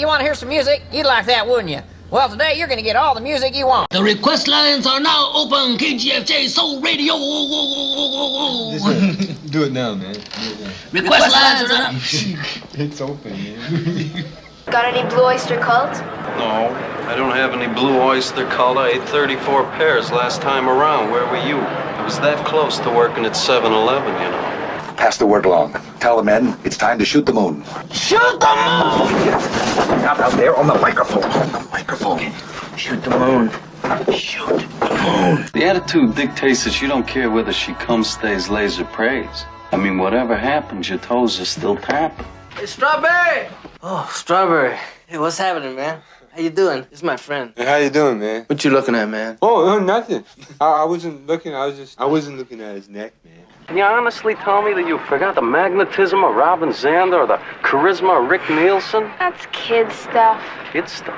you want to hear some music? You'd like that, wouldn't you? Well, today you're going to get all the music you want. The request lines are now open. KGFJ Soul Radio. Do it now, man. Request lines are up. It's open, man. Got any Blue Oyster Cult? No, I don't have any Blue Oyster Cult. I ate 34 pairs last time around. Where were you? I was that close to working at 7-Eleven, you know. Pass the word along. Tell the men it's time to shoot the moon. Shoot the moon! Not out there on the microphone. On the microphone. Shoot the moon. Shoot the moon. The attitude dictates that you don't care whether she comes, stays, lays, or prays. I mean, whatever happens, your toes are still tapping. Hey, Strawberry! Oh, Strawberry. Hey, what's happening, man? How you doing? This is my friend. Hey, how you doing, man? What you looking at, man? Oh, nothing. I wasn't looking. I wasn't looking at his neck, man. Can you honestly tell me that you forgot the magnetism of Robin Zander or the charisma of Rick Nielsen? That's kid stuff. Kid stuff.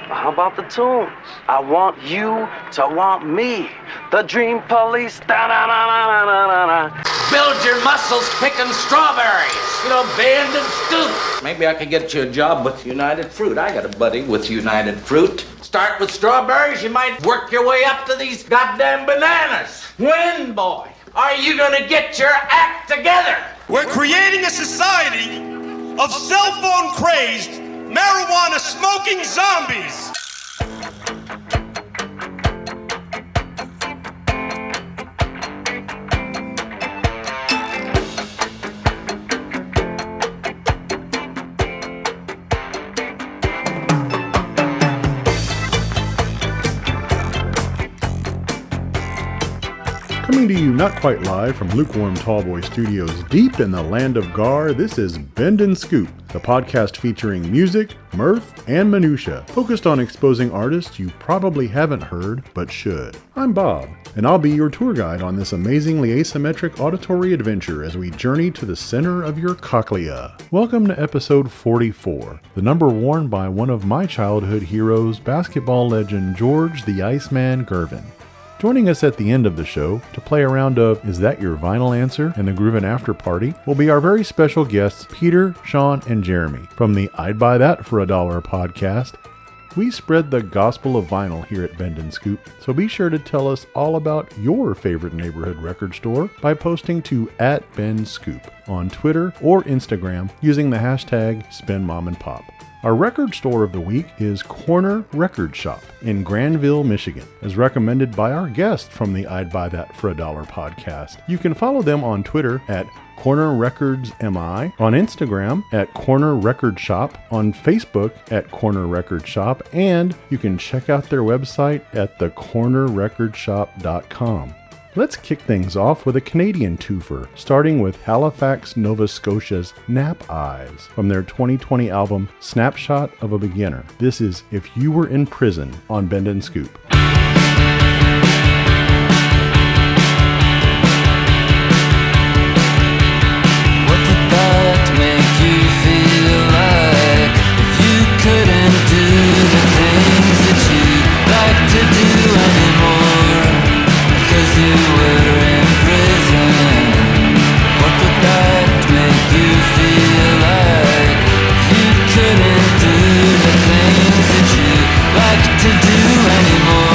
Well, how about the tunes? I want you to want me. The Dream Police. Da-da-da-da-da-da-da. Build your muscles picking strawberries. You know, Band and Scoop. Maybe I could get you a job with United Fruit. I got a buddy with United Fruit. Start with strawberries, you might work your way up to these goddamn bananas. When, boy, are you gonna get your act together? We're creating a society of cell phone crazed, marijuana smoking zombies. Coming to you not quite live from Lukewarm Tallboy Studios deep in the land of Gar, this is Bend and Scoop, the podcast featuring music, mirth, and minutia, focused on exposing artists you probably haven't heard, but should. I'm Bob, and I'll be your tour guide on this amazingly asymmetric auditory adventure as we journey to the center of your cochlea. Welcome to episode 44, the number worn by one of my childhood heroes, basketball legend George the Iceman Gervin. Joining us at the end of the show to play a round of Is That Your Vinyl Answer and the Groovin' After Party will be our very special guests Peter, Sean, and Jeremy from the I'd Buy That for $1 podcast. We spread the gospel of vinyl here at Bend and Scoop, so be sure to tell us all about your favorite neighborhood record store by posting to @BendScoop on Twitter or Instagram using the hashtag SpinMomAndPop. Our record store of the week is Corner Record Shop in Granville, Michigan, as recommended by our guest from the I'd Buy That for $1 podcast. You can follow them on Twitter at Corner Records MI, on Instagram at Corner Record Shop, on Facebook at Corner Record Shop, and you can check out their website at thecornerrecordshop.com. Let's kick things off with a Canadian twofer, starting with Halifax, Nova Scotia's Nap Eyes from their 2020 album Snapshot of a Beginner. This is If You Were in Prison on Bend and Scoop. To do anymore.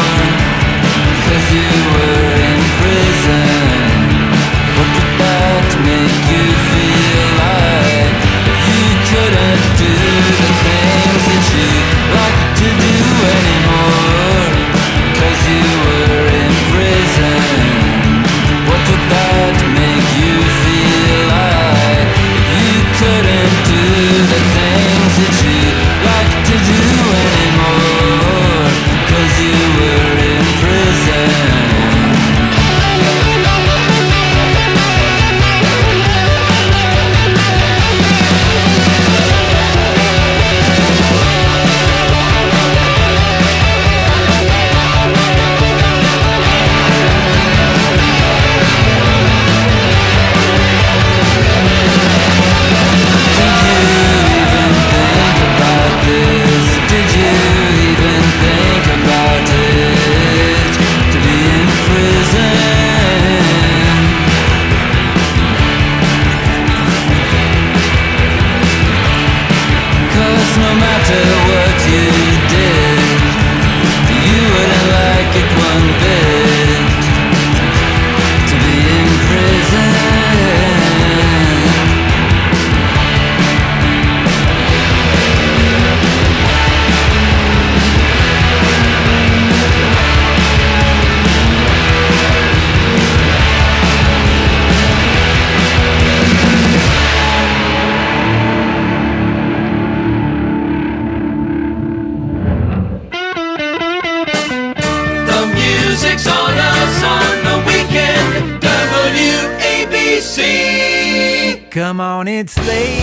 Come on, it's late.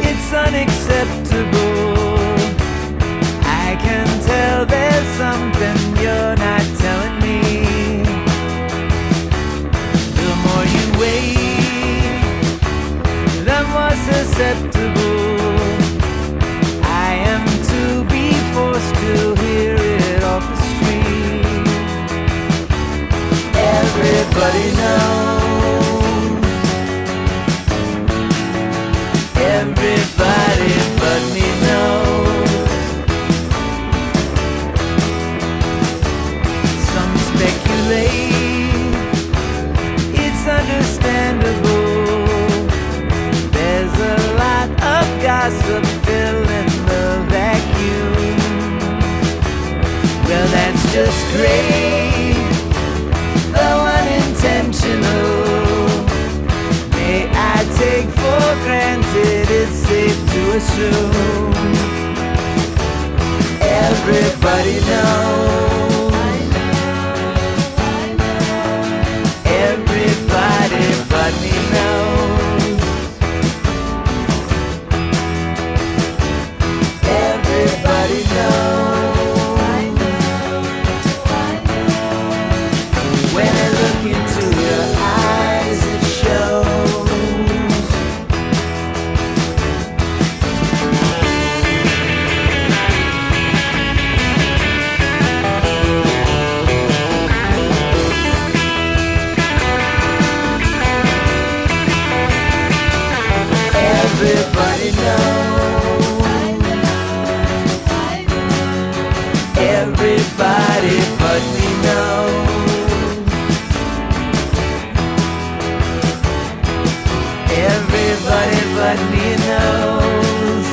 It's unacceptable. I can tell there's something you're not telling me. The more you wait, the more susceptible I am to be forced to hear it off the street. Everybody knows. Everybody but me knows. Some speculate, it's understandable. There's a lot of gossip filling the vacuum. Well, that's just great, though unintentional. May I take for granted it's safe to assume everybody knows. Everybody but me knows. Everybody knows. When I look into your eyes, it shows. Everybody knows. Everybody but me knows. Everybody but me knows.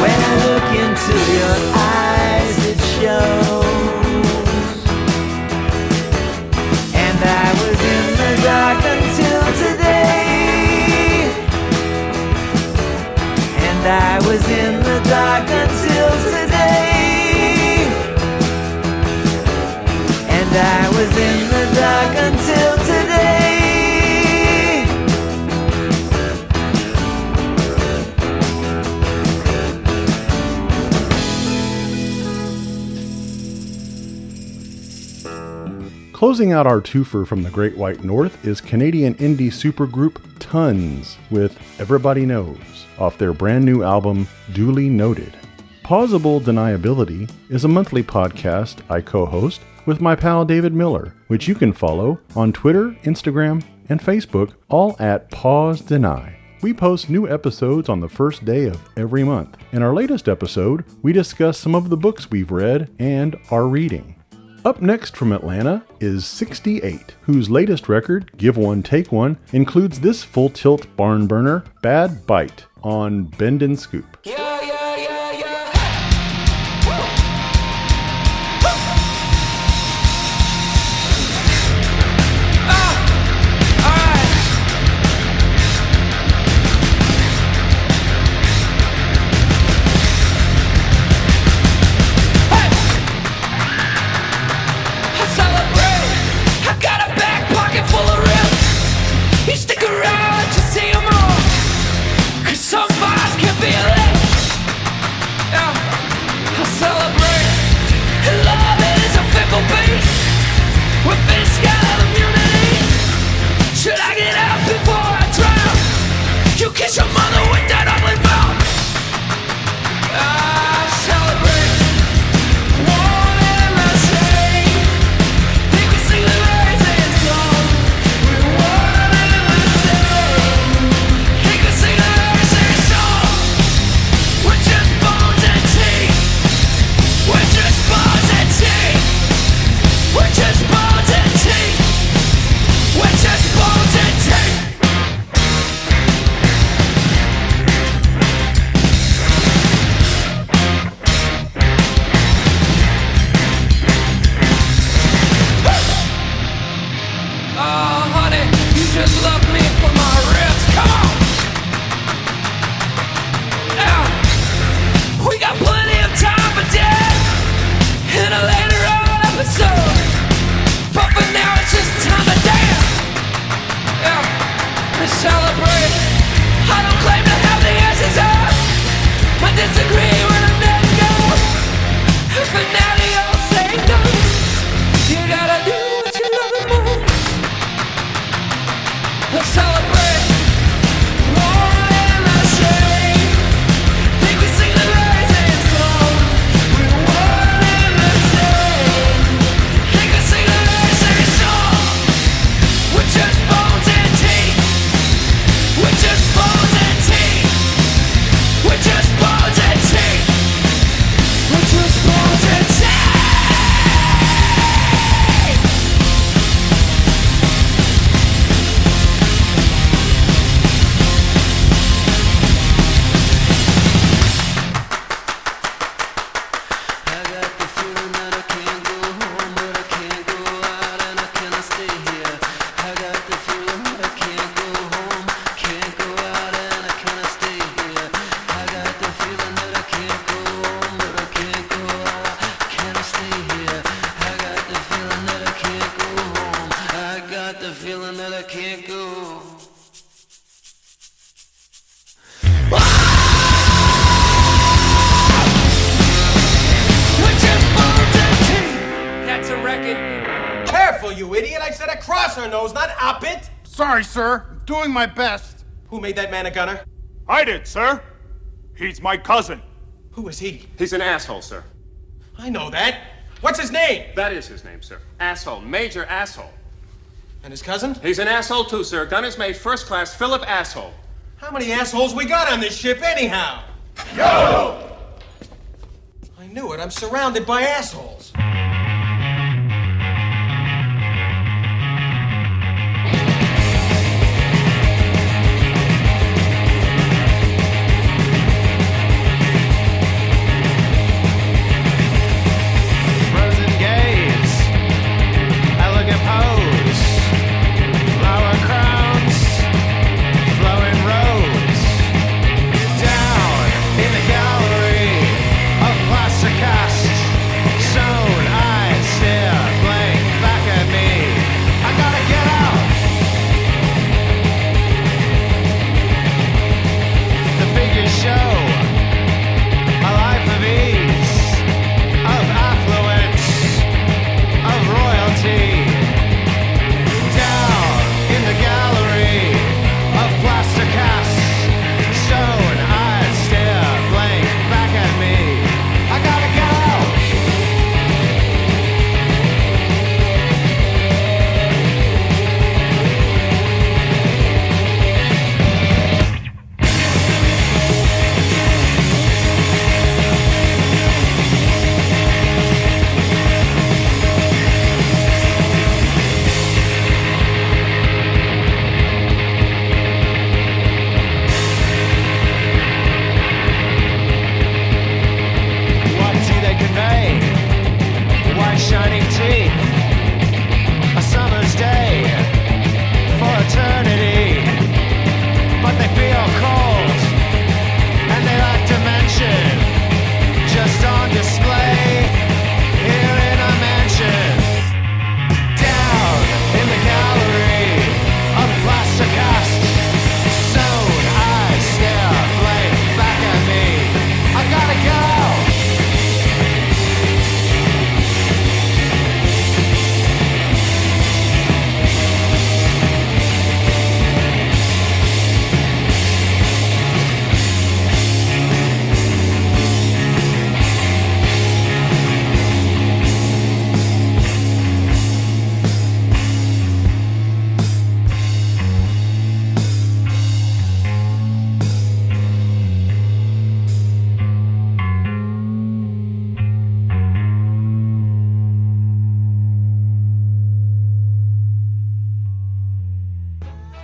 When I look into your eyes, it shows. And I was in the dark until today. And I was in the dark until today. And I was in the dark until today. Closing out our twofer from the Great White North is Canadian indie supergroup Tons with Everybody Knows off their brand new album Duly Noted. Pausable Deniability is a monthly podcast I co-host with my pal David Miller, which you can follow on Twitter, Instagram, and Facebook, all at Pause Deny. We post new episodes on the first day of every month. In our latest episode, we discuss some of the books we've read and are reading. Up next from Atlanta is 68, whose latest record, Give One, Take One, includes this full tilt barn burner, Bad Bite, on Bend and Scoop. Stick around to see 'em all, 'cause some bars can be lit. cross our nose, not up it. Sorry, sir. I'm doing my best. Who made that man a gunner? I did, sir. He's my cousin. Who is he? He's an asshole, sir. I know that. What's his name? That is his name, sir. Asshole. Major asshole. And his cousin? He's an asshole, too, sir. Gunner's mate, first class, Philip Asshole. How many assholes we got on this ship, anyhow? Yo! I knew it. I'm surrounded by assholes.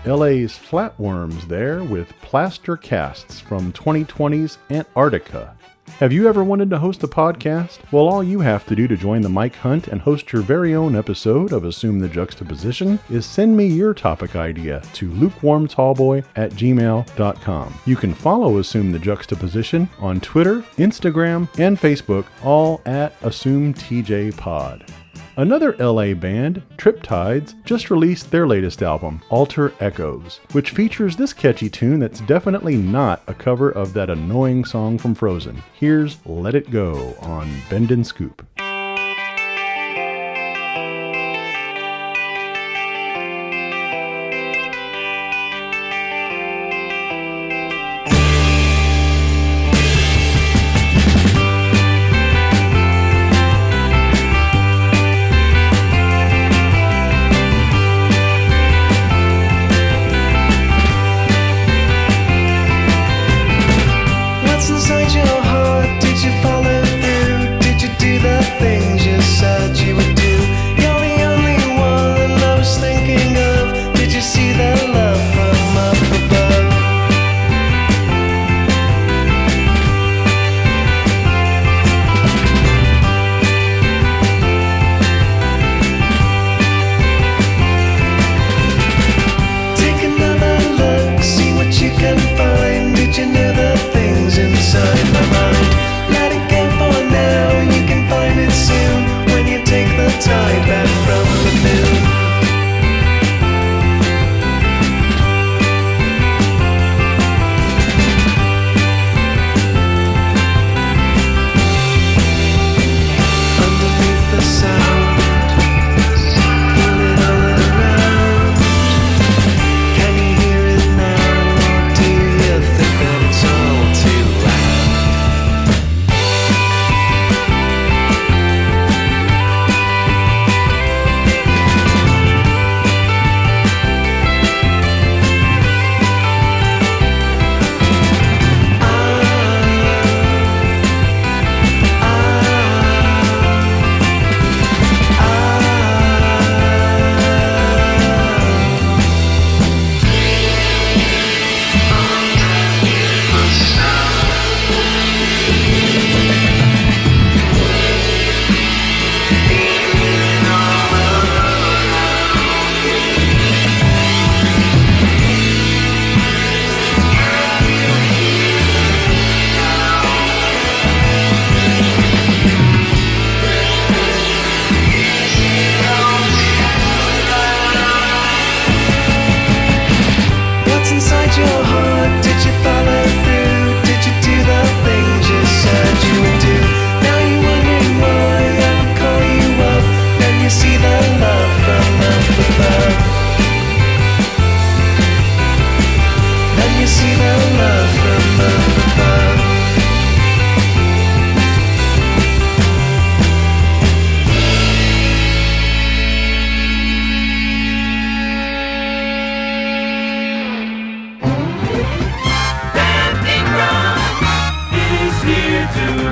LA's Flatworms there with Plaster Casts from 2020's Antarctica. Have you ever wanted to host a podcast? Well, all you have to do to join the Mike Hunt and host your very own episode of Assume the Juxtaposition is send me your topic idea to lukewarmtallboy@gmail.com. You can follow Assume the Juxtaposition on Twitter, Instagram, and Facebook, all at AssumeTJPod. Another LA band, Triptides, just released their latest album, Alter Echoes, which features this catchy tune that's definitely not a cover of that annoying song from Frozen. Here's Let It Go on Bend and Scoop. Inside your heart, did you follow through? Did you do the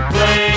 play.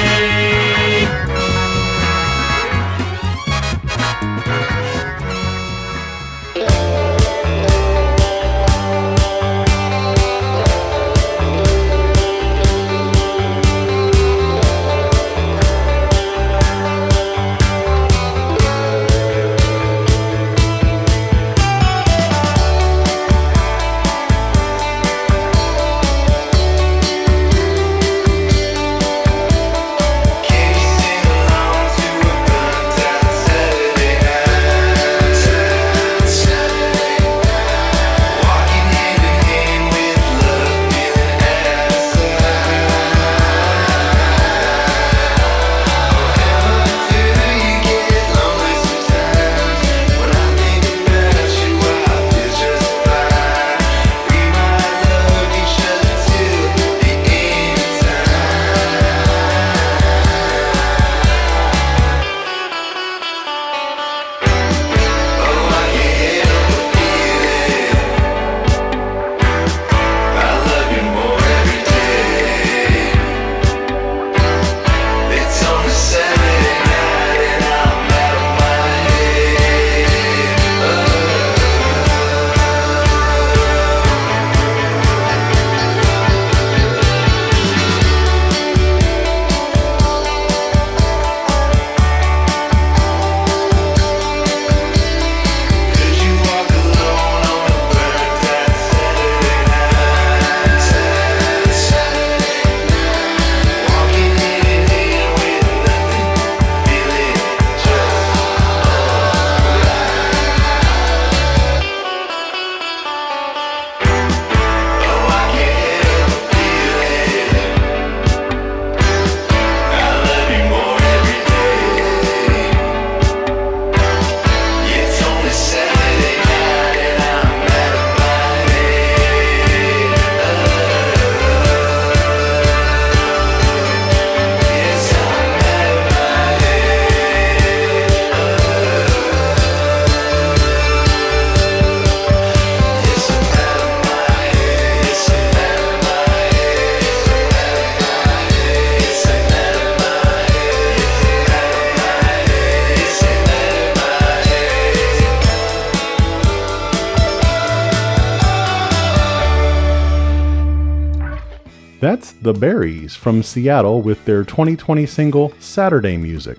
That's The Berries from Seattle with their 2020 single, Saturday Music.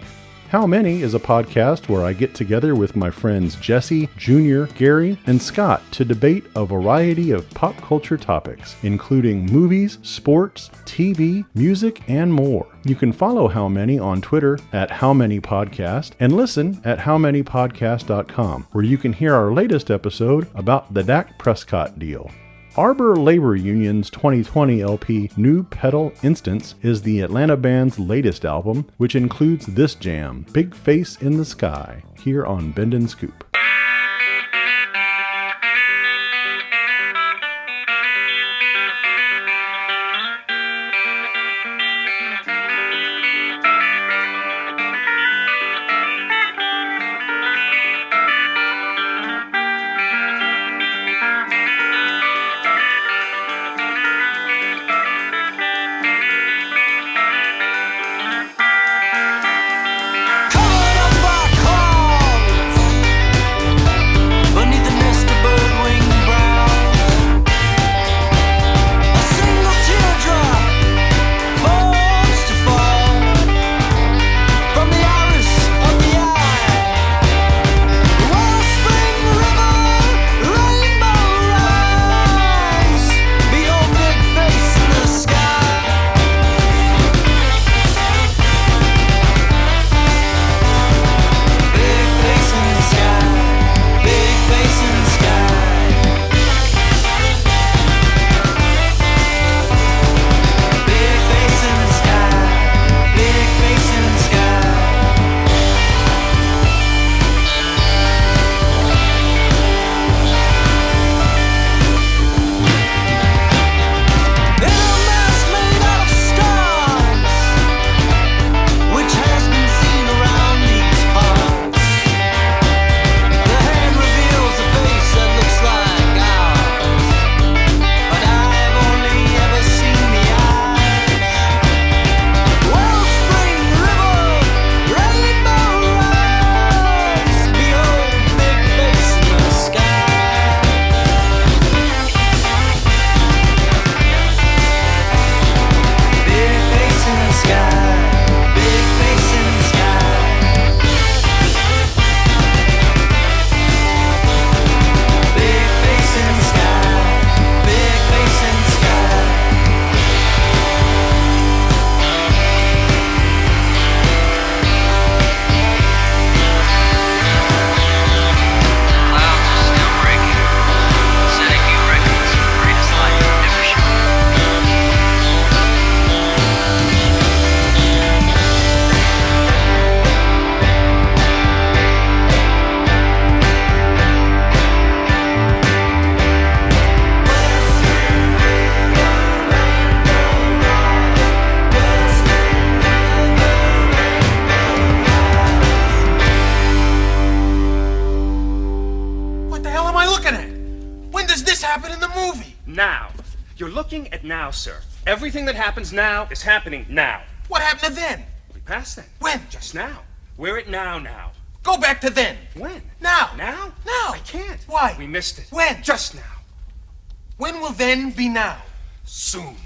How Many is a podcast where I get together with my friends Jesse, Junior, Gary, and Scott to debate a variety of pop culture topics, including movies, sports, TV, music, and more. You can follow How Many on Twitter at HowManyPodcast and listen at HowManyPodcast.com, where you can hear our latest episode about the Dak Prescott deal. Arbor Labor Union's 2020 LP New Pedal Instance is the Atlanta band's latest album, which includes this jam, Big Face in the Sky, here on Bend and Scoop. looking at now, sir. Everything that happens now is happening now. What happened to then? We passed then. When? Just now. We're at now. Go back to then. When? Now. Now? Now. I can't. Why? We missed it. When? Just now. When will then be now? Soon.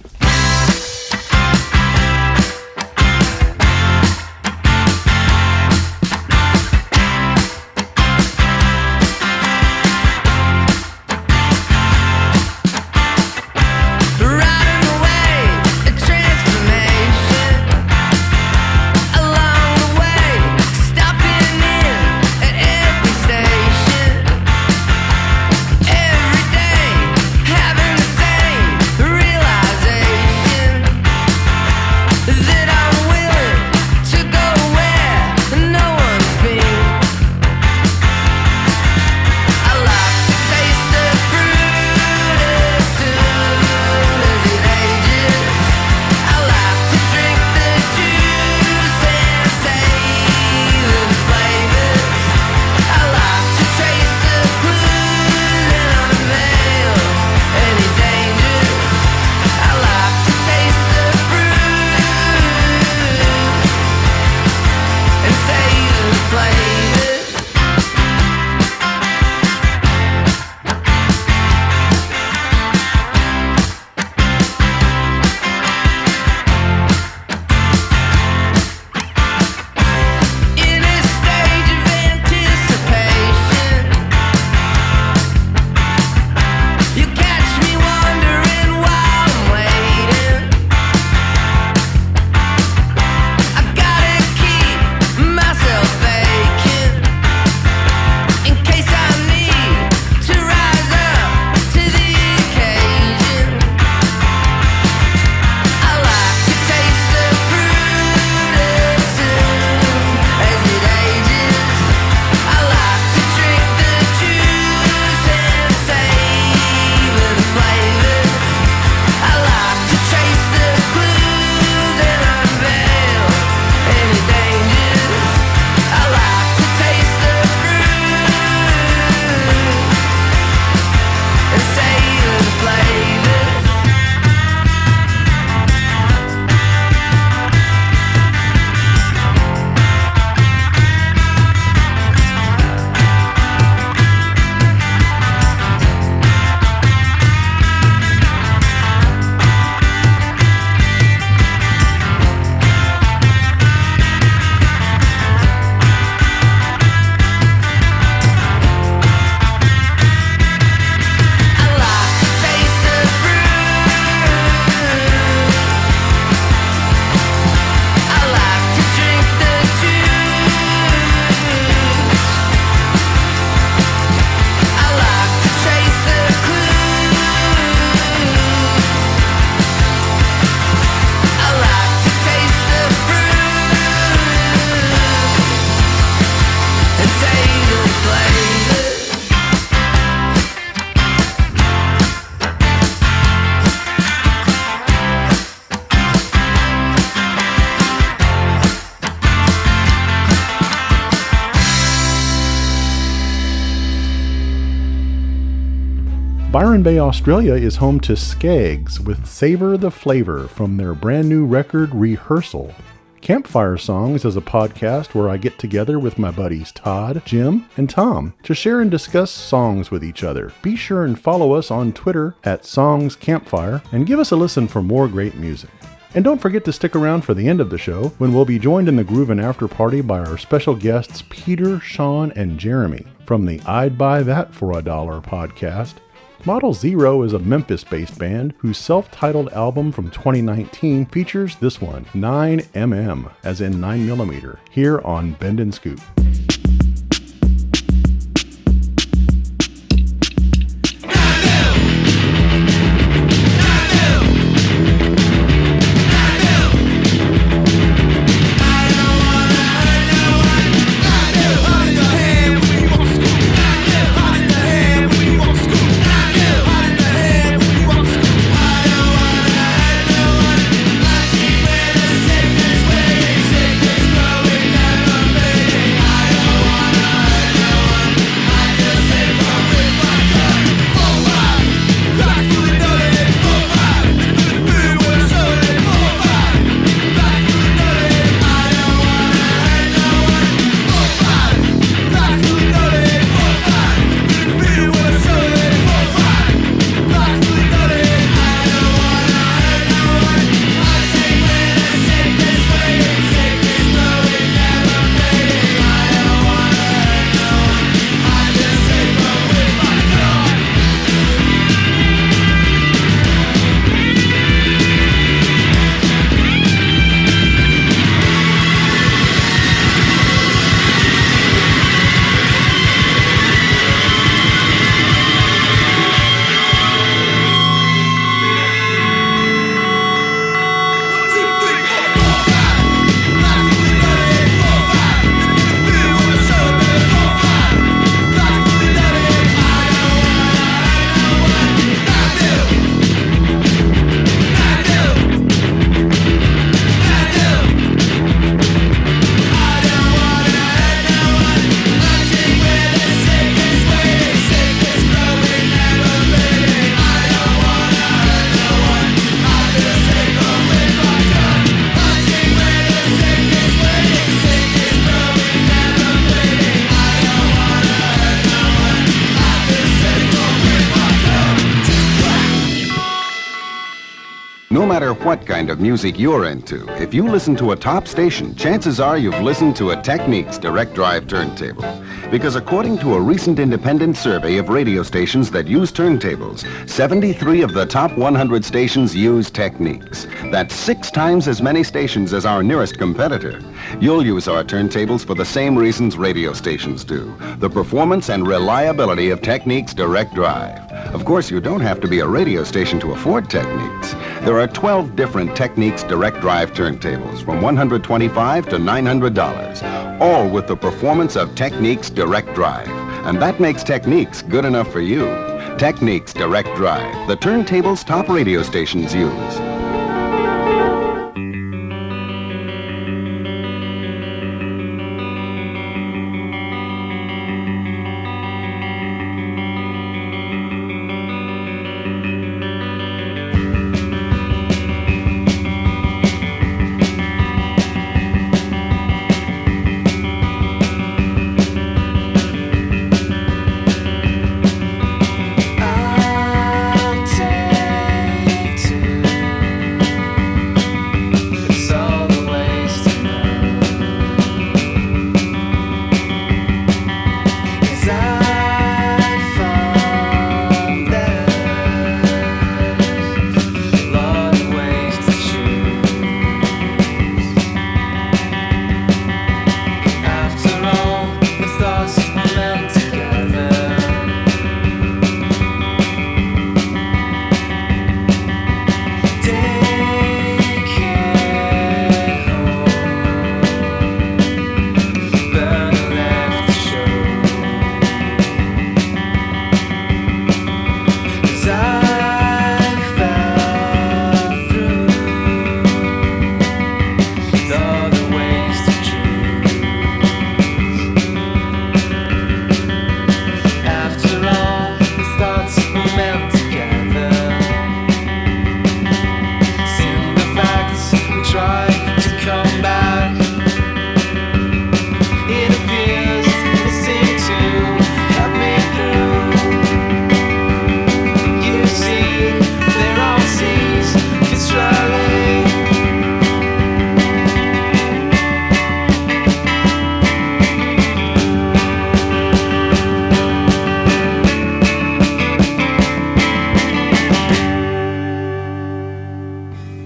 Byron Bay, Australia is home to Skeggs with Savor the Flavor from their brand new record Rehearsal. Campfire Songs is a podcast where I get together with my buddies Todd, Jim, and Tom to share and discuss songs with each other. Be sure and follow us on Twitter at Songs Campfire and give us a listen for more great music. And don't forget to stick around for the end of the show when we'll be joined in the Groovin' After Party by our special guests Peter, Sean, and Jeremy from the I'd Buy That for $1 podcast. Model Zero is a Memphis-based band whose self-titled album from 2019 features this one, 9mm, as in 9mm, here on Bend and Scoop. Safest way, safest growing, never fading. what kind of music you're into. If you listen to a top station, chances are you've listened to a Technics direct drive turntable. Because according to a recent independent survey of radio stations that use turntables, 73 of the top 100 stations use Technics. That's 6 times as many stations as our nearest competitor. You'll use our turntables for the same reasons radio stations do. The performance and reliability of Technics direct drive. Of course, you don't have to be a radio station to afford Technics. There are 12 different Technics direct drive turntables from $125 to $900, all with the performance of Technics direct drive. And that makes Technics good enough for you. Technics direct drive, the turntables top radio stations use.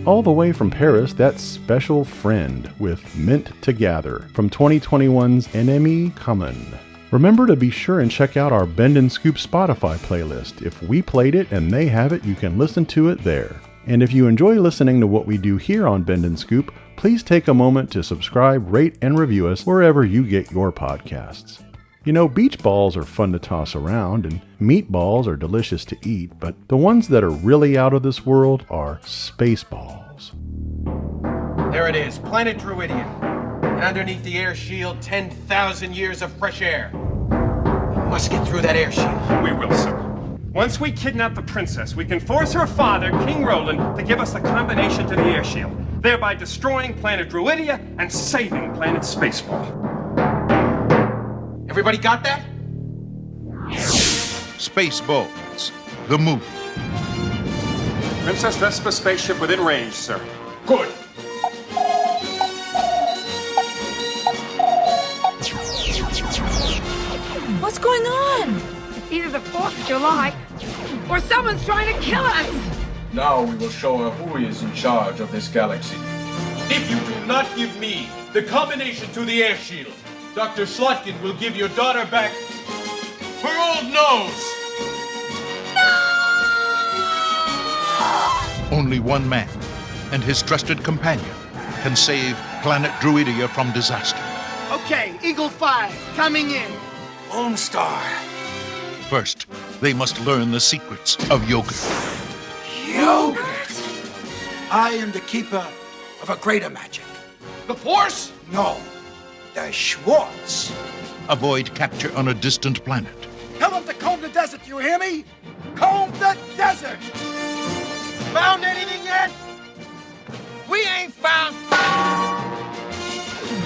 All the way from Paris, that's Special Friend with Meant to Gather from 2021's NME Common. Remember to be sure and check out our Bend and Scoop Spotify playlist. If we played it and they have it, you can listen to it there. And if you enjoy listening to what we do here on Bend and Scoop, please take a moment to subscribe, rate, and review us wherever you get your podcasts. You know, beach balls are fun to toss around, and meatballs are delicious to eat, but the ones that are really out of this world are space balls. There it is, planet Druidia. And underneath the air shield, 10,000 years of fresh air. We must get through that air shield. We will, sir. Once we kidnap the princess, we can force her father, King Roland, to give us the combination to the air shield, thereby destroying planet Druidia and saving planet Spaceball. Everybody got that? Spaceballs, the movie. Princess Vespa spaceship within range, sir. Good. What's going on? It's either the 4th of July or someone's trying to kill us. Now we will show her who is in charge of this galaxy. If you do not give me the combination to the air shield, Dr. Slotkin will give your daughter back her old nose. Only one man and his trusted companion can save planet Druidia from disaster. Okay, Eagle 5, coming in. Lone Star. First, they must learn the secrets of yogurt. Yogurt? I am the keeper of a greater magic. The Force? No, the Schwartz. Avoid capture on a distant planet. Tell them to comb the desert, you hear me? Comb the desert! Found anything yet? We ain't found...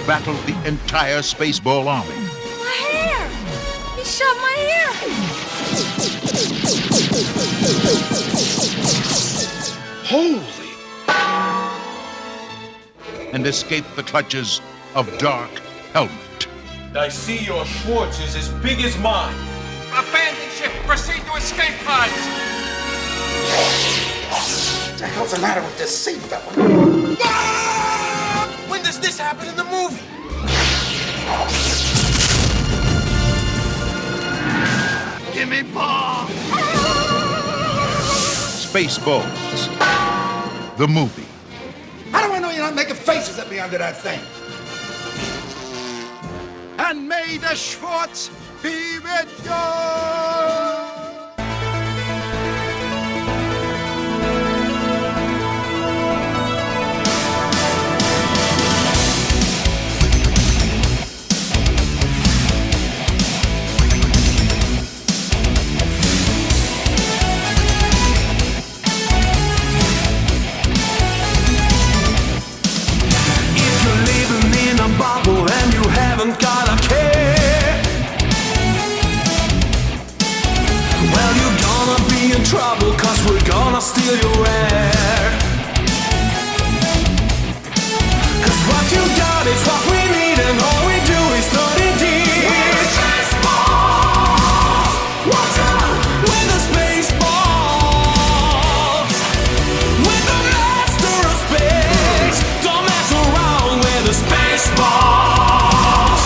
Battle the entire Spaceball army. My hair! He shoved my hair! Holy... and escape the clutches of Dark Helmet. I see your Schwartz is as big as mine. Abandon ship. Proceed to escape pods. What the hell's the matter with this seatbelt? When does this happen in the movie? Give me bomb! Spaceballs, the movie. How do I know you're not making faces at me under that thing? And may the Schwartz be with you! Bubble and you haven't got a care. Well, you're gonna be in trouble, 'cause we're gonna steal your air. 'Cause what you got is what we need, and all we do is 30 D's. Watch out with the space balls, with the master of space. Don't mess around with the space balls.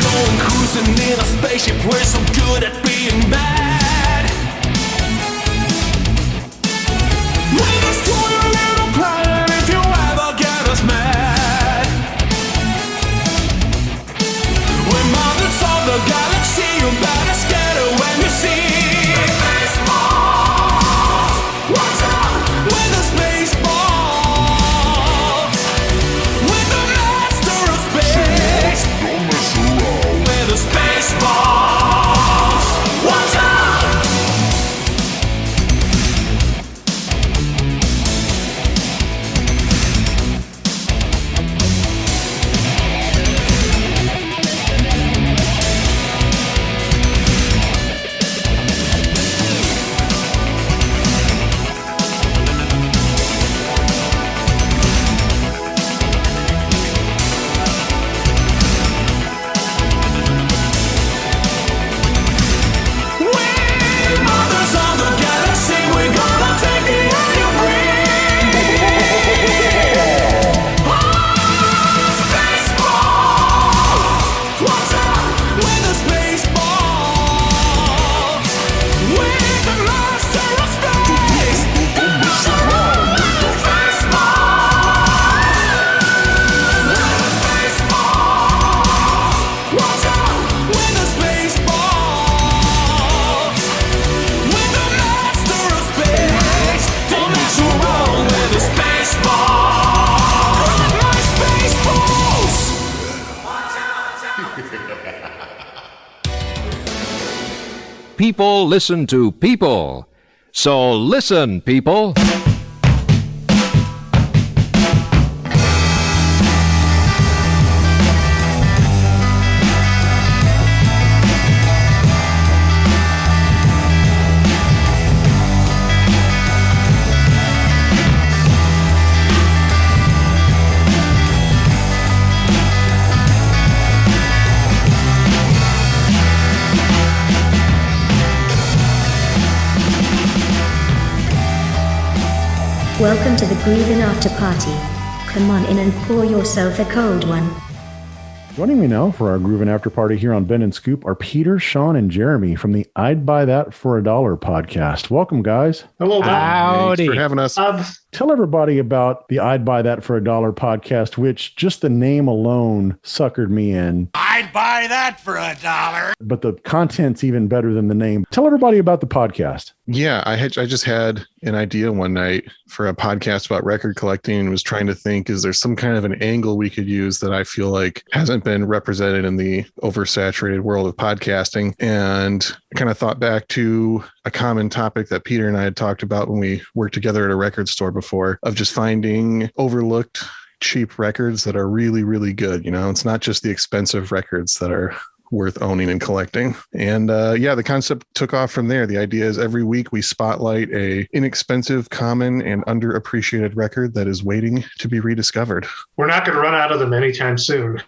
Going cruising in a spaceship, we're so good at being bad. We'll destroy your little planet if you ever get us mad. We're mothers of the galaxy, you better scatter when you see. Watch out with the space balls, with the master of space. Don't mess around with the space balls. Watch out. Mothers of the galaxy, we're gonna take the air you breathe. Space balls. Watch out with the space balls, with the master of space. Don't mess around with the space balls. With the space balls. Watch out with the space balls, with the master of space. Don't mess around with the space balls. My space balls. People listen to people. So listen, people. Welcome to the Groovin' After Party. Come on in and pour yourself a cold one. Joining me now for our Groovin' After Party here on Bend and Scoop are Peter, Sean, and Jeremy from the I'd Buy That for $1 podcast. Welcome, guys. Hello, Bob. Howdy. Thanks for having us. Tell everybody about the I'd Buy That for $1 podcast, which just the name alone suckered me in. I'd buy that for $1. But the content's even better than the name. Tell everybody about the podcast. Yeah, I just had an idea one night for a podcast about record collecting and was trying to think, is there some kind of an angle we could use that I feel like hasn't been represented in the oversaturated world of podcasting? And I kind of thought back to a common topic that Peter and I had talked about when we worked together at a record store before, of just finding overlooked cheap records that are really, really good. You know, it's not just the expensive records that are worth owning and collecting. And the concept took off from there. The idea is every week we spotlight a inexpensive, common, and underappreciated record that is waiting to be rediscovered. We're not going to run out of them anytime soon.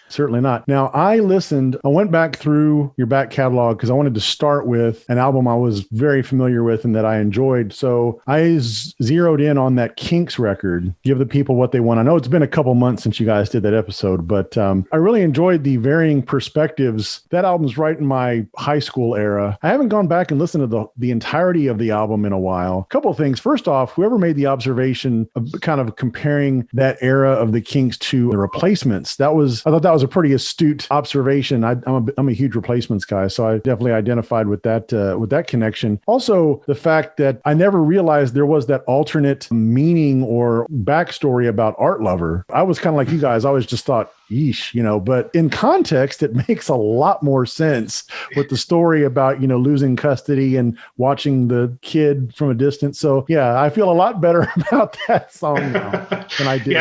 Certainly not. Now, I went back through your back catalog because I wanted to start with an album I was very familiar with and that I enjoyed. So I zeroed in on that Kinks record, Give the People What They Want. I know it's been a couple months since you guys did that episode, but I really enjoyed the varying perspectives. That album's right in my high school era. I haven't gone back and listened to the entirety of the album in a while. A couple of things. First off, whoever made the observation of kind of comparing that era of the Kinks to the Replacements, I thought that was a pretty astute observation. I'm a huge Replacements guy, so I definitely identified with that connection. Also, the fact that I never realized there was that alternate meaning or backstory about Art Lover. I was kind of like you guys. I always just thought, yeesh, but in context, it makes a lot more sense with the story about, losing custody and watching the kid from a distance. So yeah, I feel a lot better about that song now than I did.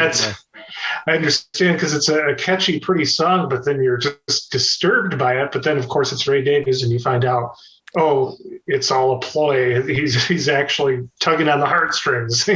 I understand because it's a catchy, pretty song, but then you're just disturbed by it. But then, of course, it's Ray Davies, and you find out, oh, it's all a ploy. He's actually tugging on the heartstrings,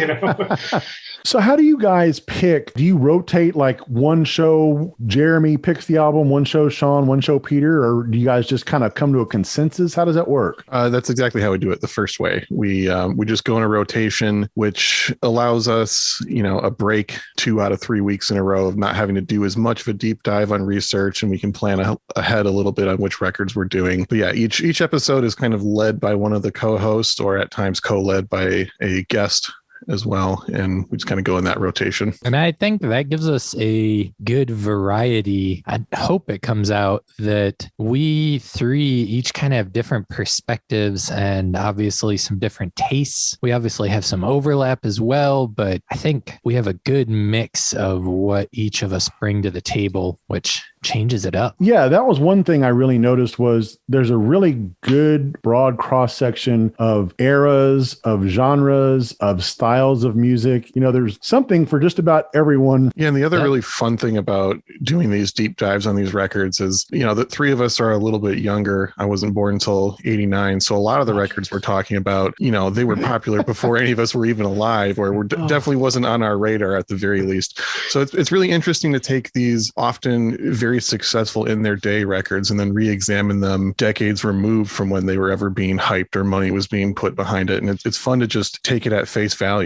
So how do you guys pick? Do you rotate like one show Jeremy picks the album, one show Sean, one show Peter, or do you guys just kind of come to a consensus? How does that work? That's exactly how we do it the first way. We just go in a rotation, which allows us, a break 2 out of 3 weeks in a row of not having to do as much of a deep dive on research, and we can plan ahead a little bit on which records we're doing. But yeah, each episode is kind of led by one of the co-hosts, or at times co-led by a guest as well, and we just kind of go in that rotation. And I think that gives us a good variety. I hope it comes out that we three each kind of have different perspectives and obviously some different tastes. We obviously have some overlap as well, but I think we have a good mix of what each of us bring to the table, which changes it up. Yeah, that was one thing I really noticed was there's a really good broad cross-section of eras, of genres, of styles of music. There's something for just about everyone. Yeah, and the other really fun thing about doing these deep dives on these records is, the three of us are a little bit younger. I wasn't born until 89. So a lot of the records we're talking about, they were popular before any of us were even alive, or definitely wasn't on our radar at the very least. So it's really interesting to take these often very successful in their day records and then re-examine them decades removed from when they were ever being hyped or money was being put behind it. And it's fun to just take it at face value,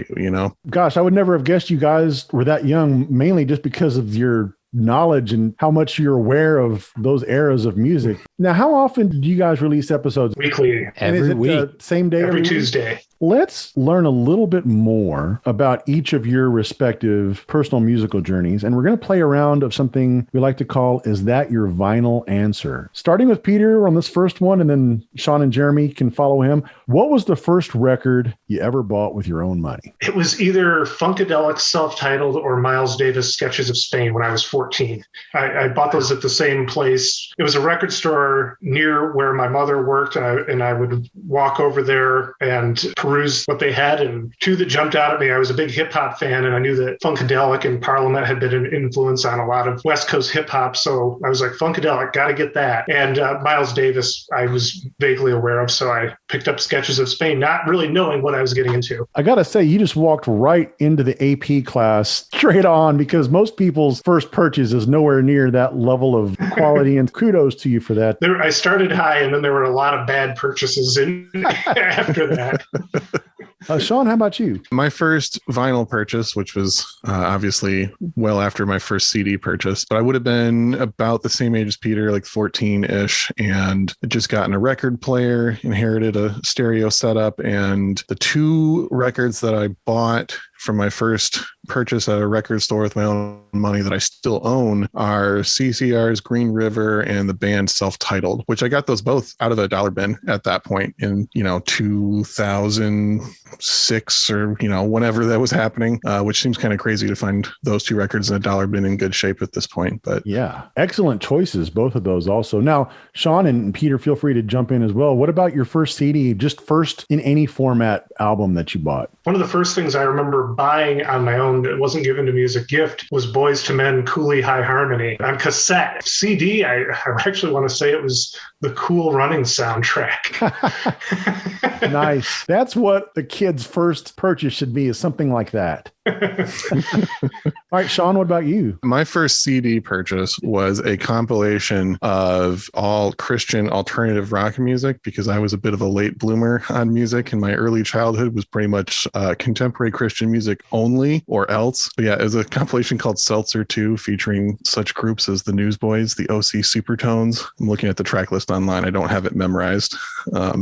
Gosh, I would never have guessed you guys were that young, mainly just because of your knowledge and how much you're aware of those eras of music. Now, how often do you guys release episodes? Weekly. Every week. Same day? Every Tuesday. Let's learn a little bit more about each of your respective personal musical journeys. And we're going to play a round of something we like to call, Is That Your Vinyl Answer? Starting with Peter on this first one, and then Sean and Jeremy can follow him. What was the first record you ever bought with your own money? It was either Funkadelic's self-titled or Miles Davis' Sketches of Spain when I was 14. I bought those at the same place. It was a record store near where my mother worked, and I would walk over there and peruse what they had. And two that jumped out at me, I was a big hip hop fan, and I knew that Funkadelic and Parliament had been an influence on a lot of West Coast hip hop. So I was like, Funkadelic, got to get that. And Miles Davis, I was vaguely aware of. So I picked up Sketches of Spain, not really knowing what I was getting into. I got to say, you just walked right into the AP class straight on, because most people's first purchase is nowhere near that level of quality. And kudos to you for that. I started high, and then there were a lot of bad purchases after that. Sean, how about you? My first vinyl purchase, which was obviously well after my first CD purchase, but I would have been about the same age as Peter, like 14-ish, and just gotten a record player, inherited a stereo setup, and the two records that I bought from my first purchase at a record store with my own money that I still own are CCR's Green River and the band Self-Titled, which I got those both out of a dollar bin at that point in, 2006 or, whenever that was happening, which seems kind of crazy to find those two records in a dollar bin in good shape at this point. But yeah, excellent choices, both of those also. Now, Sean and Peter, feel free to jump in as well. What about your first CD, just first in any format album that you bought? One of the first things I remember buying on my own, it wasn't given to me as a gift, was Boyz II Men, Cooley High Harmony on cassette. CD, I actually want to say it was the Cool Running soundtrack. Nice. That's what the kid's first purchase should be, is something like that. All right, Sean, what about you? My first CD purchase was a compilation of all Christian alternative rock music, because I was a bit of a late bloomer on music, and my early childhood was pretty much contemporary Christian music only, or else. But yeah, it was a compilation called Seltzer 2, featuring such groups as the Newsboys, the OC Supertones. I'm looking at the track list online. I don't have it memorized.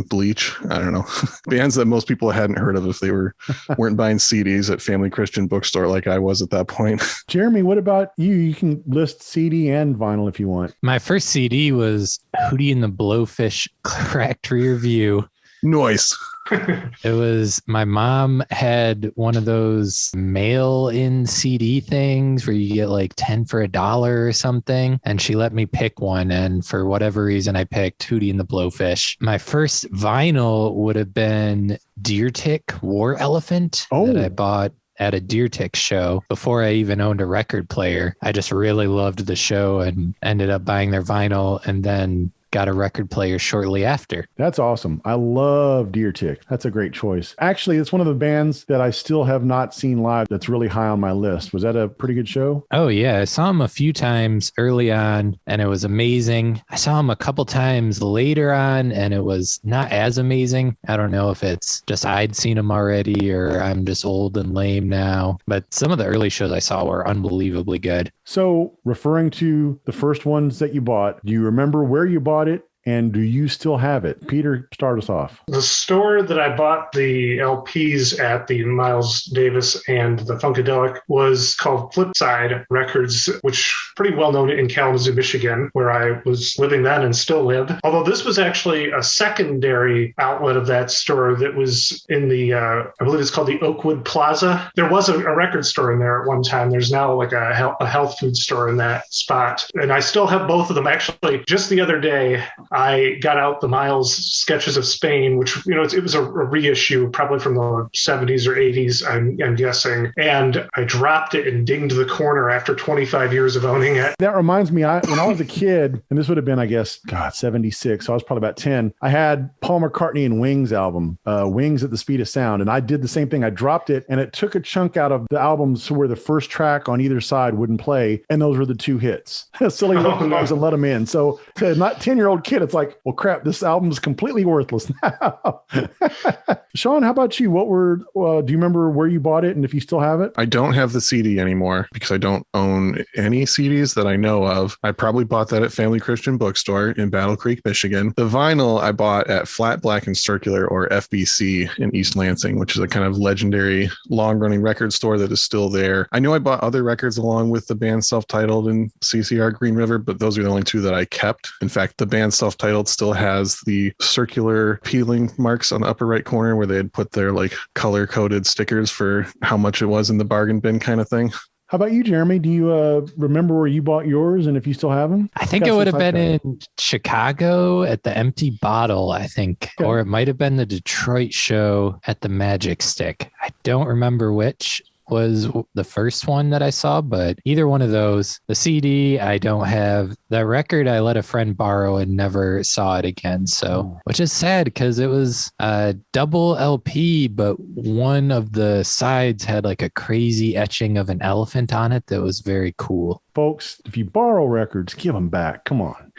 Bleach, I don't know. Bands that most people hadn't heard of if they weren't buying CDs at Family Christian Bookstore like I was at that point. Jeremy, what about you? You can list CD and vinyl if you want. My first CD was Hootie and the Blowfish Cracked Rear View. Nice. It was, my mom had one of those mail-in CD things where you get like 10 for $1 or something. And she let me pick one. And for whatever reason, I picked Hootie and the Blowfish. My first vinyl would have been Deer Tick War Elephant that I bought at a Deer Tick show before I even owned a record player. I just really loved the show and ended up buying their vinyl, and then got a record player shortly after. That's awesome. I love Deer Tick. That's a great choice. Actually, it's one of the bands that I still have not seen live that's really high on my list. Was that a pretty good show? Oh, yeah. I saw them a few times early on, and it was amazing. I saw them a couple times later on, and it was not as amazing. I don't know if it's just I'd seen them already or I'm just old and lame now. But some of the early shows I saw were unbelievably good. So, referring to the first ones that you bought, do you remember where you bought it? And do you still have it? Peter, start us off. The store that I bought the LPs at, the Miles Davis and the Funkadelic, was called Flipside Records, which pretty well known in Kalamazoo, Michigan, where I was living then and still live. Although this was actually a secondary outlet of that store that was in the, I believe it's called the Oakwood Plaza. There was a record store in there at one time. There's now like a health food store in that spot. And I still have both of them. Actually, just the other day, I got out the Miles Sketches of Spain, which, you know, it was a reissue probably from the 70s or 80s, I'm guessing. And I dropped it and dinged the corner after 25 years of owning it. That reminds me, when I was a kid, and this would have been, I guess, 76, so I was probably about 10, I had Paul McCartney and Wings album, Wings at the Speed of Sound. And I did the same thing. I dropped it, and it took a chunk out of the albums where the first track on either side wouldn't play. And those were the two hits. Silly Little Dogs and Let Them In. So to a not 10-year-old kid, it's like, well, crap, this album is completely worthless now. Sean, how about you? Do you remember where you bought it and if you still have it? I don't have the CD anymore because I don't own any CDs that I know of. I probably bought that at Family Christian Bookstore in Battle Creek, Michigan. The vinyl I bought at Flat Black and Circular, or FBC, in East Lansing, which is a kind of legendary long-running record store that is still there. I know I bought other records along with the band Self-Titled and CCR Green River, but those are the only two that I kept. In fact, the band Self-Titled still has the circular peeling marks on the upper right corner where they had put their like color-coded stickers for how much it was in the bargain bin kind of thing. How about you, Jeremy? Do you remember where you bought yours and if you still have them? I think it would have been in Chicago at the Empty Bottle, I think. Okay. Or it might have been the Detroit show at the Magic Stick. I don't remember which was the first one that I saw, but either one of those. The CD I don't have. The record I let a friend borrow and never saw it again. So, which is sad because it was a double LP, but one of the sides had like a crazy etching of an elephant on it that was very cool. Folks, if you borrow records, give them back. Come on.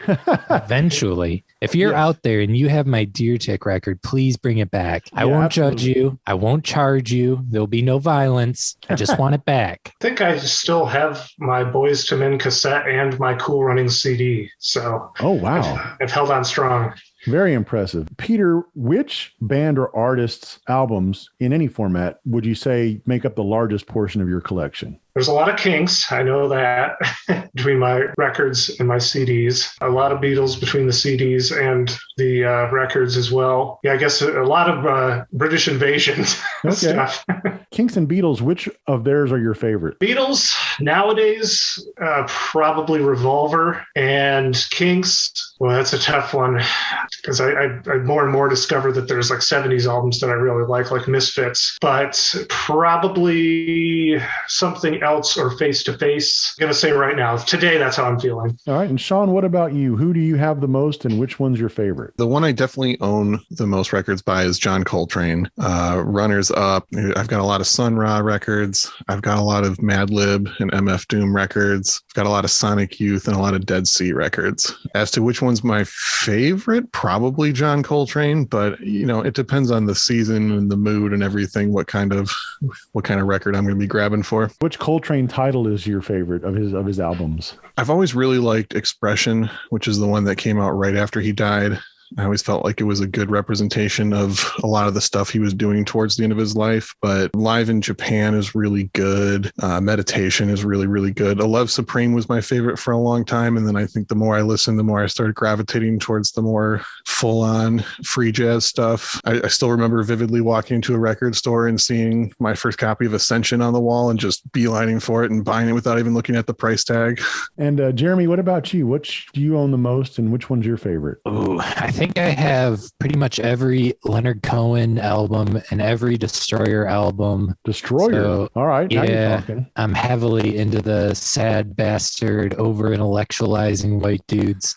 Eventually. If you're out there and you have my Deer Tick record, please bring it back. I won't judge you. I won't charge you. There'll be no violence. I just want it back. I think I still have my Boyz II Men cassette and my Cool Running CD. So, oh, wow. I've held on strong. Very impressive. Peter, which band or artist's albums in any format would you say make up the largest portion of your collection? There's a lot of Kinks. I know that between my records and my CDs. A lot of Beatles between the CDs and the records as well. Yeah, I guess a lot of British Invasion stuff. Kinks and Beatles, which of theirs are your favorite? Beatles nowadays, probably Revolver, and Kinks. Well, that's a tough one because I more and more discover that there's like 70s albums that I really like Misfits, but probably something else or Face to Face. I'm going to say right now, today, that's how I'm feeling. All right. And Sean, what about you? Who do you have the most and which one's your favorite? The one I definitely own the most records by is John Coltrane. Runners Up. I've got a lot of Sun Ra records. I've got a lot of Madlib and MF Doom records. I've got a lot of Sonic Youth and a lot of Dead Sea records. As to which one's my favorite, probably John Coltrane, but it depends on the season and the mood and everything, what kind of record I'm going to be grabbing for. Which Coltrane title is your favorite of his albums? I've always really liked Expression, which is the one that came out right after he died. I always felt like it was a good representation of a lot of the stuff he was doing towards the end of his life. But Live in Japan is really good. Meditation is really, really good. A Love Supreme was my favorite for a long time. And then I think the more I listened, the more I started gravitating towards the more full-on free jazz stuff. I still remember vividly walking into a record store and seeing my first copy of Ascension on the wall and just beelining for it and buying it without even looking at the price tag. And Jeremy, what about you? Which do you own the most and which one's your favorite? Oh, I think I have pretty much every Leonard Cohen album and every Destroyer album. Destroyer? So, all right. Now you're talking. I'm heavily into the sad bastard over-intellectualizing white dudes.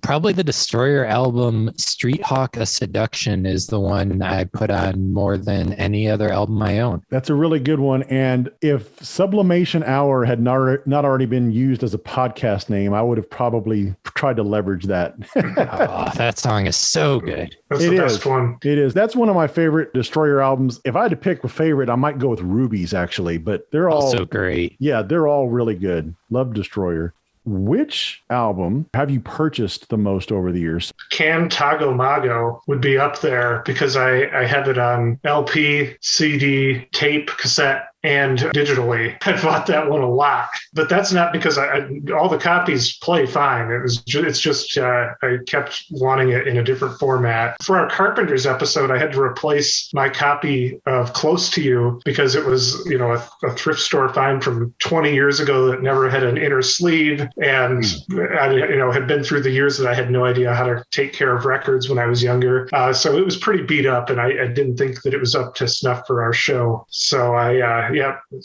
Probably the Destroyer album, Street Hawk, A Seduction, is the one I put on more than any other album I own. That's a really good one. And if Sublimation Hour had not already been used as a podcast name, I would have probably tried to leverage that. Oh, that song is so good. That's the best one. It is. That's one of my favorite Destroyer albums. If I had to pick a favorite, I might go with Rubies, actually. But they're all so great. Yeah, they're all really good. Love Destroyer. Which album have you purchased the most over the years? Can Tago Mago would be up there because I have it on LP, CD, tape, cassette, and digitally. I bought that one a lot, but that's not because all the copies play fine. It's just I kept wanting it in a different format. For our Carpenters episode, I had to replace my copy of Close to You because it was a thrift store find from 20 years ago that never had an inner sleeve, and I had been through the years that I had no idea how to take care of records when I was younger. So it was pretty beat up, and I didn't think that it was up to snuff for our show. So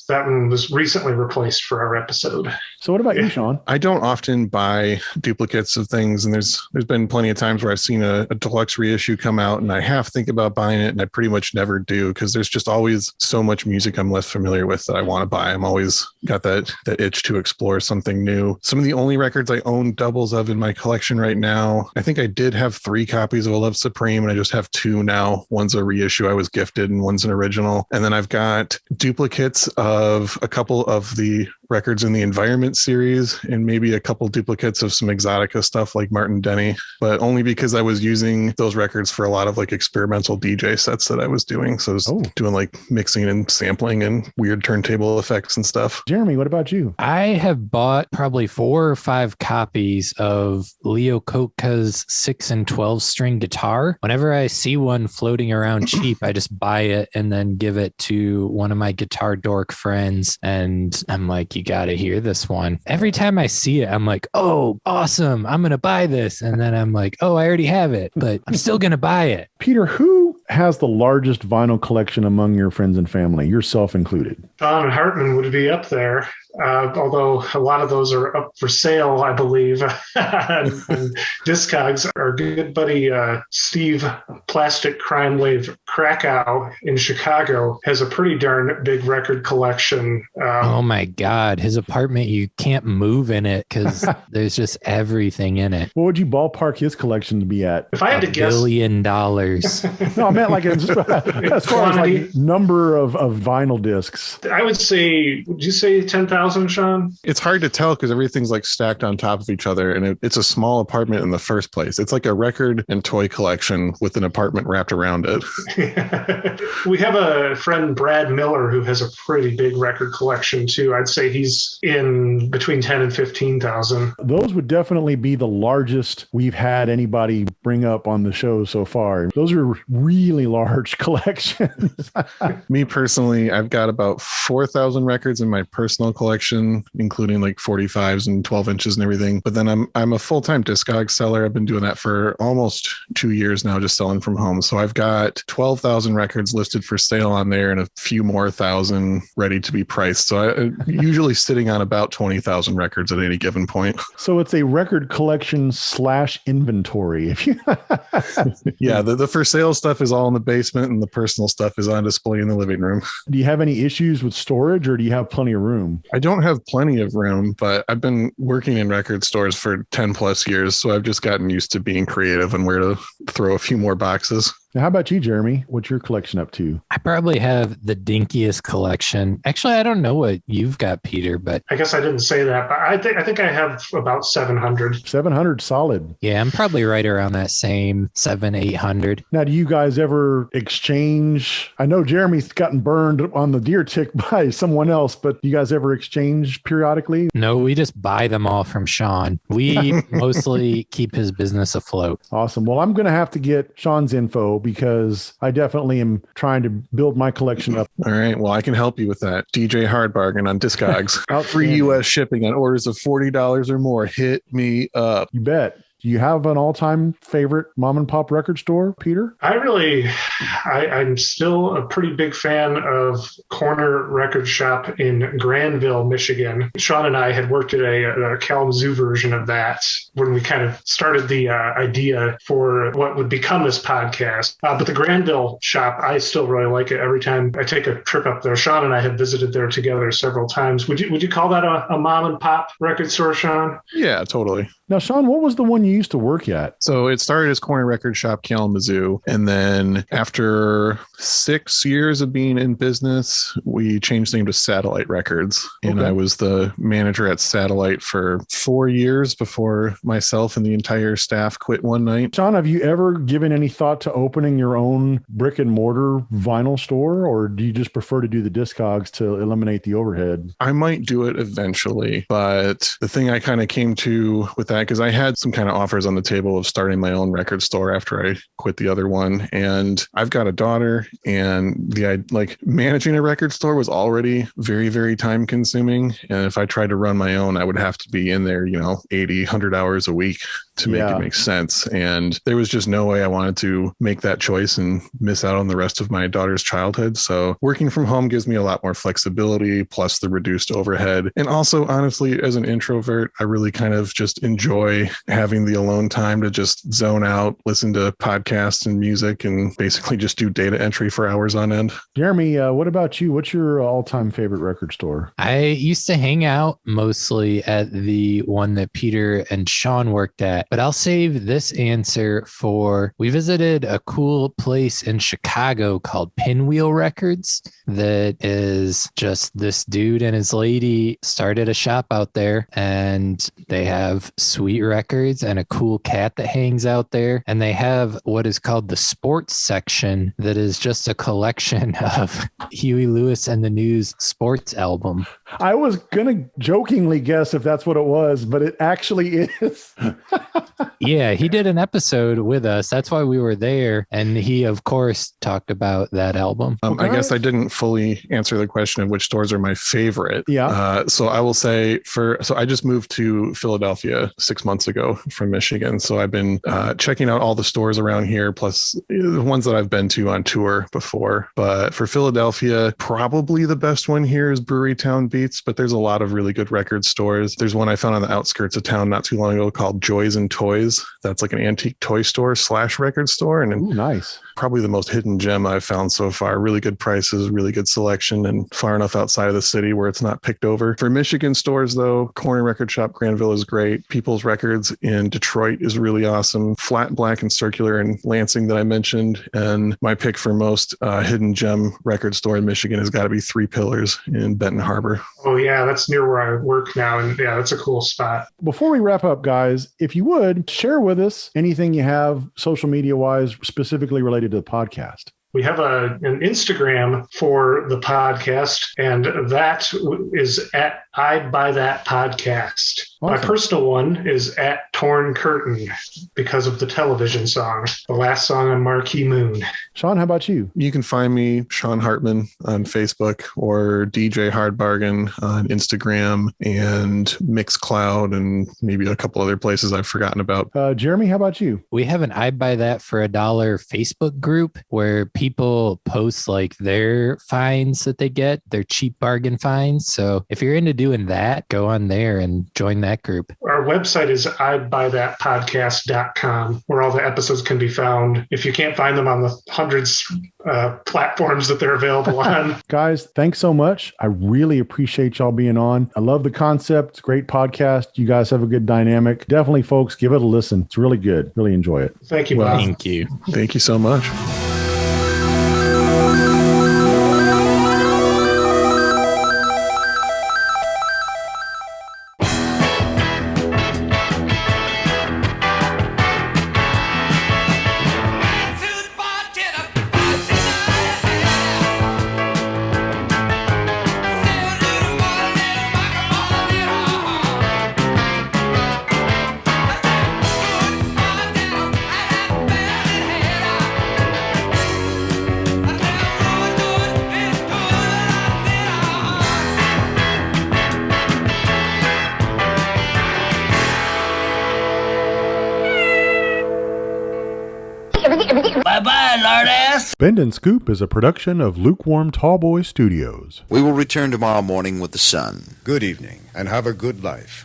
that one was recently replaced for our episode. So what about you, Sean? I don't often buy duplicates of things, and there's been plenty of times where I've seen a deluxe reissue come out, and I half think about buying it, and I pretty much never do because there's just always so much music I'm less familiar with that I want to buy. I'm always got that itch to explore something new. Some of the only records I own doubles of in my collection right now, I think I did have 3 copies of A Love Supreme, and I just have 2 now. One's a reissue I was gifted, and one's an original. And then I've got duplicates of a couple of the records in the Environment series and maybe a couple duplicates of some Exotica stuff like Martin Denny, but only because I was using those records for a lot of like experimental DJ sets that I was doing. So I was doing like mixing and sampling and weird turntable effects and stuff. Jeremy, what about you? I have bought probably 4 or 5 copies of Leo Kotka's 6 and 12 string guitar. Whenever I see one floating around cheap, I just buy it and then give it to one of my guitar dork friends. And I'm like, you got to hear this one. Every time I see it, I'm like, oh, awesome. I'm going to buy this. And then I'm like, oh, I already have it, but I'm still going to buy it. Peter, who has the largest vinyl collection among your friends and family, yourself included? John Hartman would be up there. Although a lot of those are up for sale, I believe. and Discogs, our good buddy Steve, Plastic Crime Wave Krakow in Chicago, has a pretty darn big record collection. Oh my God. His apartment, you can't move in it because there's just everything in it. What would you ballpark his collection to be at? If I had to guess, $1 billion. No, I meant like as far as like number of vinyl discs. I would say, would you say 10,000, Sean? It's hard to tell because everything's like stacked on top of each other, and it's a small apartment in the first place. It's like a record and toy collection with an apartment wrapped around it. We have a friend, Brad Miller, who has a pretty big record collection too. I'd say he's in between 10 and 15,000. Those would definitely be the largest we've had anybody bring up on the show so far. Those are really large collections. Me personally, I've got about 4,000 records in my personal collection, including like 45s and 12 inches and everything. But then I'm a full-time Discogs seller. I've been doing that for almost 2 years now, just selling from home. So I've got 12,000 records listed for sale on there and a few more thousand ready to be priced. So I usually sitting on about 20,000 records at any given point. So it's a record collection / inventory. If you Yeah, the for sale stuff is all in the basement and the personal stuff is on display in the living room. Do you have any issues with storage, or do you have plenty of room? I don't have plenty of room, but I've been working in record stores for 10 plus years. So I've just gotten used to being creative and where to throw a few more boxes. Now, how about you, Jeremy? What's your collection up to? I probably have the dinkiest collection. Actually, I don't know what you've got, Peter, but I guess I didn't say that, but I think I have about 700. 700 solid. Yeah, I'm probably right around that same 700-800. Now, do you guys ever exchange? I know Jeremy's gotten burned on the deer tick by someone else, but do you guys ever exchange periodically? No, we just buy them all from Sean. We mostly keep his business afloat. Awesome. Well, I'm going to have to get Sean's info because I definitely am trying to build my collection up. All right. Well, I can help you with that. DJ Hard Bargain on Discogs. Free U.S. shipping on orders of $40 or more. Hit me up. You bet. Do you have an all-time favorite mom and pop record store, Peter? I'm still a pretty big fan of Corner Record Shop in Granville, Michigan. Sean and I had worked at a Kalamazoo version of that when we kind of started the idea for what would become this podcast. But the Granville shop, I still really like it. Every time I take a trip up there, Sean and I have visited there together several times. Would you call that a mom and pop record store, Sean? Yeah, totally. Now, Sean, what was the one you used to work at? So it started as Corner Record Shop Kalamazoo. And then after 6 years of being in business, we changed the name to Satellite Records. And I was the manager at Satellite for 4 years before myself and the entire staff quit one night. Sean, have you ever given any thought to opening your own brick and mortar vinyl store, or do you just prefer to do the Discogs to eliminate the overhead? I might do it eventually, but the thing I kind of came to with that, because I had some kind of offers on the table of starting my own record store after I quit the other one. And I've got a daughter, and managing a record store was already very, very time consuming. And if I tried to run my own, I would have to be in there, 80, 100 hours a week to make it make sense. And there was just no way I wanted to make that choice and miss out on the rest of my daughter's childhood. So working from home gives me a lot more flexibility, plus the reduced overhead. And also, honestly, as an introvert, I really kind of just enjoy having the alone time to just zone out, listen to podcasts and music, and basically just do data entry for hours on end. Jeremy, what about you? What's your all-time favorite record store? I used to hang out mostly at the one that Peter and Sean worked at, but I'll save this answer for, we visited a cool place in Chicago called Pinwheel Records that is just this dude and his lady started a shop out there, and they have sweet records and a cool cat that hangs out there. And they have what is called the sports section that is just a collection of Huey Lewis and the News sports album. I was going to jokingly guess if that's what it was, but it actually is. Yeah, he did an episode with us. That's why we were there. And he, of course, talked about that album. I guess I didn't fully answer the question of which stores are my favorite. Yeah. So I will say so I just moved to Philadelphia 6 months ago from Michigan. So I've been checking out all the stores around here, plus the ones that I've been to on tour before. But for Philadelphia, probably the best one here is Brewery Town Beats, but there's a lot of really good record stores. There's one I found on the outskirts of town not too long ago called Joys and Toys. That's like an antique toy store / record store. And nice. Probably the most hidden gem I've found so far. Really good prices, really good selection, and far enough outside of the city where it's not picked over. For Michigan stores, though, Corner Record Shop Granville is great. People People's Records in Detroit is really awesome. Flat, Black, and Circular in Lansing that I mentioned. And my pick for most hidden gem record store in Michigan has got to be Three Pillars in Benton Harbor. Oh, yeah, that's near where I work now. And yeah, that's a cool spot. Before we wrap up, guys, if you would, share with us anything you have social media-wise specifically related to the podcast. We have an Instagram for the podcast, and that is at I Buy That Podcast. Awesome. My personal one is at Torn Curtain because of the television song, the last song on Marquee Moon. Sean, how about you? You can find me, Sean Hartman, on Facebook or DJ Hard Bargain on Instagram and Mixcloud and maybe a couple other places I've forgotten about. Jeremy, how about you? We have an I Buy That for $1 Facebook group where people post like their finds that they get, their cheap bargain finds. So if you're into doing that, go on there and join that group. Our website is IBuyThatPodcast.com, where all the episodes can be found. If you can't find them on the hundreds platforms that they're available on. Guys, thanks so much. I really appreciate y'all being on. I love the concept. It's a great podcast. You guys have a good dynamic. Definitely, folks, give it a listen. It's really good. Really enjoy it. Thank you, Bob. Thank you. Thank you so much. Bye-bye, lardass. Bend and Scoop is a production of Lukewarm Tallboy Studios. We will return tomorrow morning with the sun. Good evening, and have a good life.